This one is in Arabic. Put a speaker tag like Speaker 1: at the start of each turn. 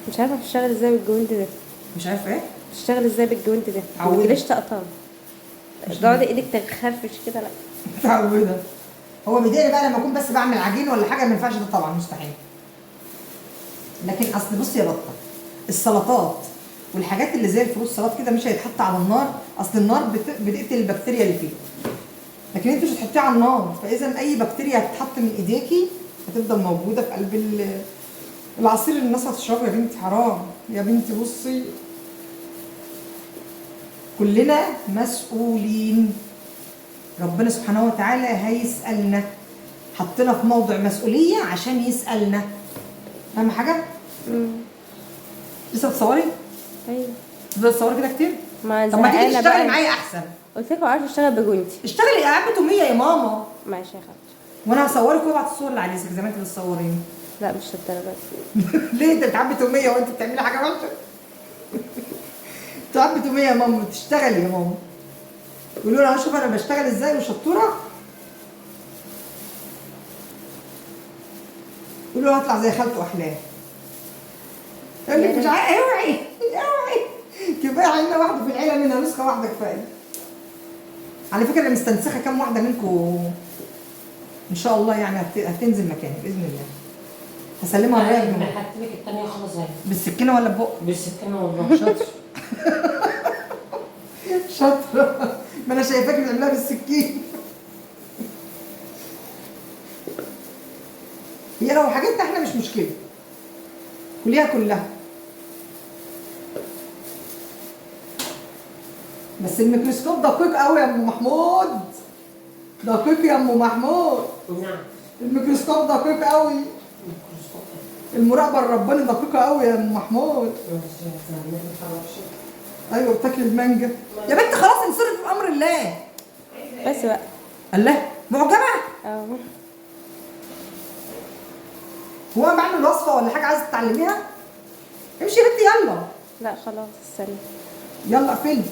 Speaker 1: مش عارفه بتشتغل ازاي بالجوينت ده.
Speaker 2: مش عارفه ايه.
Speaker 1: بتشتغل ازاي بالجوينت ده؟ ما
Speaker 2: عودة.
Speaker 1: تجيليش تقطع. تقعدي ايدك تخرفش كده، لا.
Speaker 2: متعوده. هو بيضايقني بقى لما اكون بس بعمل عجين ولا حاجه، ما ينفعش ده طبعا، مستحيل. لكن اصل بصي يا بطه، السلطات والحاجات اللي زي الفروت سلطات كده مش هيتحط على النار، اصل النار بتقتل البكتيريا اللي فيه. لكن انت مش هتحطيه على النار، فاذا اي بكتيريا هتتحط من ايديكي هتفضل موجوده في قلب العصير اللي الناس هتشربه. يا بنتي حرام، يا بنتي بصي، كلنا مسؤولين. ربنا سبحانه وتعالى هيسألنا، حطنا في موضع مسؤولية عشان يسألنا. فاهمة حاجة؟ لسه بتصوري؟
Speaker 1: ايوه.
Speaker 2: تفضلي تصوري كده كتير؟
Speaker 1: ما
Speaker 2: طب ما تيجي
Speaker 1: زهقانه
Speaker 2: تشتغلي
Speaker 1: بقى.
Speaker 2: معايا أحسن.
Speaker 1: قلت لك ما اعرفش اشتغل بجوينتي.
Speaker 2: اشتغلي يا قاعدة تومية يا ماما.
Speaker 1: ماشي يا خالتي.
Speaker 2: وأنا هصورك وابعت الصور اللي على اليسك زي ما أنت بتصوريني.
Speaker 1: لا مش للدرجه دي.
Speaker 2: ليه أنت بتعبي تومية وأنت بتعملي حاجة وحشة؟ بتعبي تومية يا ماما، تشتغلي يا ماما. قولوا لها شوف أنا بشتغل إزاي وشطورة. قولوا له هطلع زي خالته احلام. يقول لك مش عارف، اوعي اوعي، كفايه عندنا واحده في العيله منها نسخه واحده كفايه. على فكره انا مستنسخه كام واحده منكم ان شاء الله، يعني هتنزل مكاني باذن الله. هسلمها عليها
Speaker 3: انا حكيت لك الثانيه خلاص اهي.
Speaker 2: بالسكينه ولا ببق؟
Speaker 3: بالسكينه والله.
Speaker 2: شاطر. شاطره، ما انا شايفاك بتعملها بالسكين. هي لو حاجتنا احنا مش مشكله، كليها كلها. بس الميكروسكوب دقيق قوي يا ام محمود، دقيق يا ام محمود.
Speaker 3: نعم.
Speaker 2: الميكروسكوب دقيق قوي. المراقبه الرباني دقيقه قوي يا ام محمود. ايوه بتاكلي المانجا يا بنت، خلاص انصرفي بامر الله.
Speaker 1: بس بقى.
Speaker 2: الله معجبه.
Speaker 1: اه.
Speaker 2: هو انا بعمل وصفه ولا حاجه عايزه تتعلميها؟ امشي يا بنتي يلا.
Speaker 1: لا خلاص استني.
Speaker 2: يلا اقفلي.